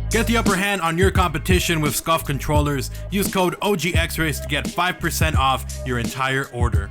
Get the upper hand on your competition with SCUF controllers. Use code OGXRAYZ to get 5% off your entire order.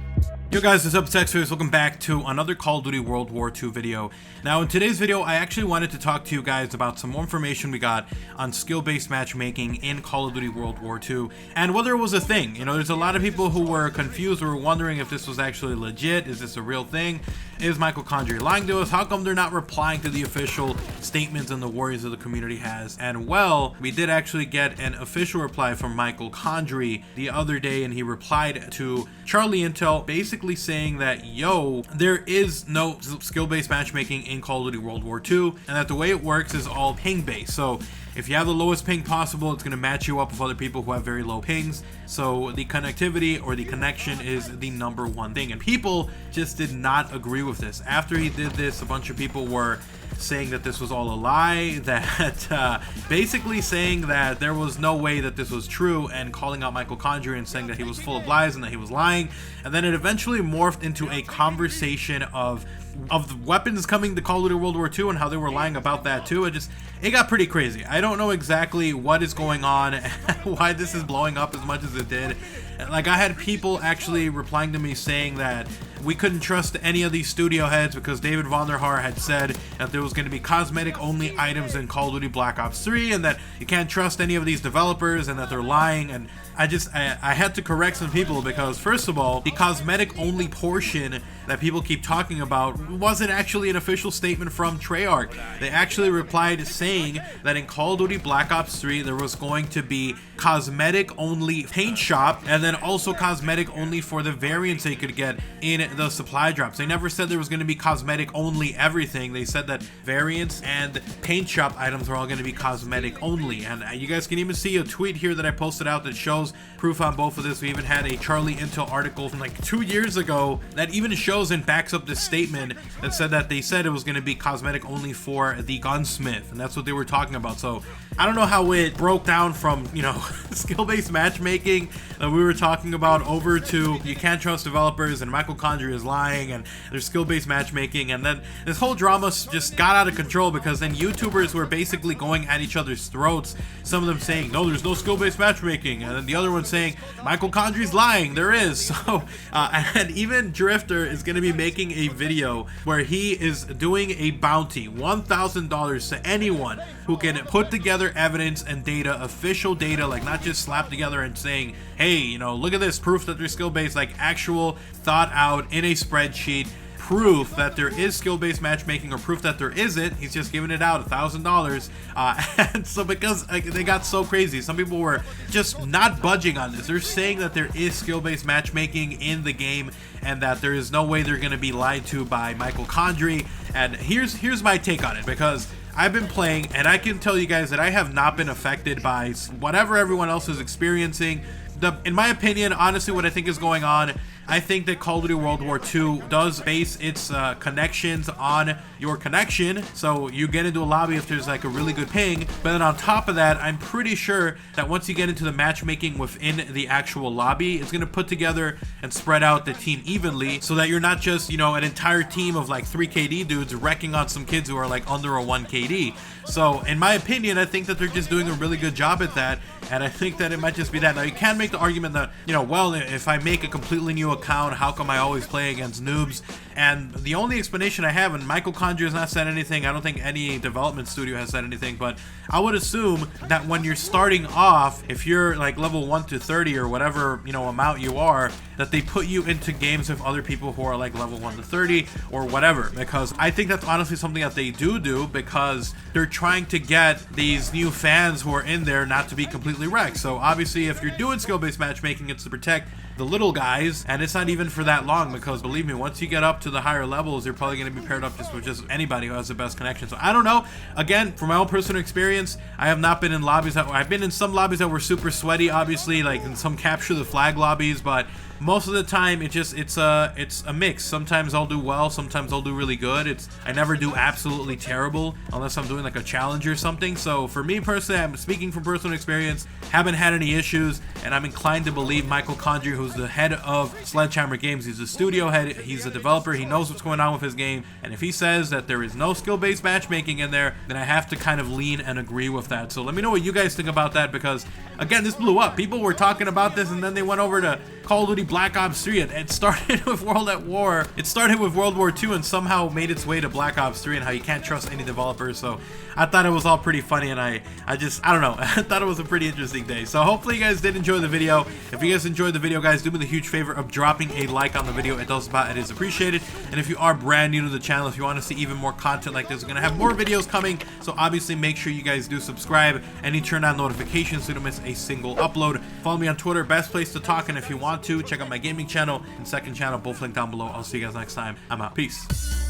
Yo guys, what's up, it's XRAYZ. Welcome back to another Call of Duty World War II video. Now in today's video, I actually wanted to talk to you guys about some more information we got on skill-based matchmaking in Call of Duty World War II and whether it was a thing. You know, there's a lot of people who were confused, were wondering if this was actually legit. Is this a real thing? Is Michael Condrey lying to us? How come they're not replying to the official statements and the worries that the community has? And well, we did actually get an official reply from Michael Condrey the other day, and he replied to Charlie Intel basically saying that, yo, there is no skill-based matchmaking in Call of Duty World War II, and that the way it works is all ping-based. So if you have the lowest ping possible, it's going to match you up with other people who have very low pings. So the connectivity or the connection is the number one thing. And people just did not agree with this. After he did this, a bunch of people were saying that this was all a lie, that basically saying that there was no way that this was true, and calling out Michael Condrey and saying that he was full of lies and that he was lying. And then it eventually morphed into a conversation of the weapons coming to Call of Duty World War II and how they were lying about that too. It got pretty crazy. I don't know exactly what is going on and why this is blowing up as much as it did. Like, I had people actually replying to me saying that we couldn't trust any of these studio heads because David Vonderhaar had said that there was going to be cosmetic only items in Call of Duty Black Ops 3 and that you can't trust any of these developers and that they're lying. And I had to correct some people because, first of all, the cosmetic only portion that people keep talking about wasn't actually an official statement from Treyarch. They actually replied saying that in Call of Duty Black Ops 3 there was going to be cosmetic only paint shop and then also cosmetic only for the variants they could get in the supply drops. They never said there was going to be cosmetic only everything. They said that variants and paint shop items are all going to be cosmetic only. And you guys can even see a tweet here that I posted out that shows proof on both of this. We even had a Charlie Intel article from like 2 years ago that even shows and backs up this statement that said that they said it was going to be cosmetic only for the gunsmith, and that's what they were talking about. So I don't know how it broke down from, you know, skill-based matchmaking that we were talking about over to you can't trust developers and Michael Condrey is lying and there's skill-based matchmaking, and then this whole drama just got out of control because then YouTubers were basically going at each other's throats. Some of them saying, no, there's no skill-based matchmaking, and then the other one saying, Michael Condrey's lying, there is. So, and even Drifter is going to be making a video where he is doing a bounty, $1,000 to anyone who can put together evidence and data, official data, like not just slap together and saying, hey, you know, look at this proof that they're skill-based, like actual thought out in a spreadsheet proof that there is skill-based matchmaking or proof that there isn't. He's just giving it out, $1,000. And so because they got so crazy, some people were just not budging on this. They're saying that there is skill-based matchmaking in the game and that there is no way they're going to be lied to by Michael Condrey. And here's my take on it, because I've been playing and I can tell you guys that I have not been affected by whatever everyone else is experiencing. In my opinion, honestly, what I think is going on, I think that Call of Duty World War II does base its connections on your connection. So you get into a lobby if there's like a really good ping, but then on top of that, I'm pretty sure that once you get into the matchmaking within the actual lobby, it's going to put together and spread out the team evenly so that you're not just, you know, an entire team of like 3 KD dudes wrecking on some kids who are like under a 1 KD. So in my opinion, I think that they're just doing a really good job at that, and I think that it might just be that. Now you can make the argument that, you know, well, if I make a completely new account, how come I always play against noobs? And the only explanation I have, and Michael Condrey has not said anything, I don't think any development studio has said anything, but I would assume that when you're starting off, if you're like level 1 to 30 or whatever, you know, amount you are, that they put you into games with other people who are like level 1 to 30 or whatever, because I think that's honestly something that they do because they're trying to get these new fans who are in there not to be completely wrecked. So obviously if you're doing skill-based matchmaking, it's to protect the little guys, and it's not even for that long, because believe me, once you get up to the higher levels, you're probably going to be paired up just with just anybody who has the best connection. So I don't know. Again, from my own personal experience, I have not been in lobbies that I've been in some lobbies that were super sweaty, obviously, like in some capture the flag lobbies, but most of the time it's a mix. Sometimes I'll do well, sometimes I'll do really good. I never do absolutely terrible unless I'm doing like a challenge or something. So for me personally, I'm speaking from personal experience, haven't had any issues, and I'm inclined to believe Michael Condrey, who's the head of SHGames. He's the studio head, he's a developer, he knows what's going on with his game, and if he says that there is no skill-based matchmaking in there, then I have to kind of lean and agree with that. So let me know what you guys think about that, because again, this blew up. People were talking about this, and then they went over to Call of Duty Black Ops 3. It started with World at War. It started with World War II and somehow made its way to Black Ops 3 and how you can't trust any developers. So I thought it was all pretty funny, and I don't know. I thought it was a pretty interesting day. So hopefully you guys did enjoy the video. If you guys enjoyed the video, guys, do me the huge favor of dropping a like on the video. It does about, it is appreciated. And if you are brand new to the channel, if you want to see even more content like this, we're gonna have more videos coming. So obviously make sure you guys do subscribe and you turn on notifications so you don't miss a single upload. Follow me on Twitter, best place to talk, and if you want to, check out my gaming channel and second channel, both linked down below. I'll see you guys next time. I'm out. Peace.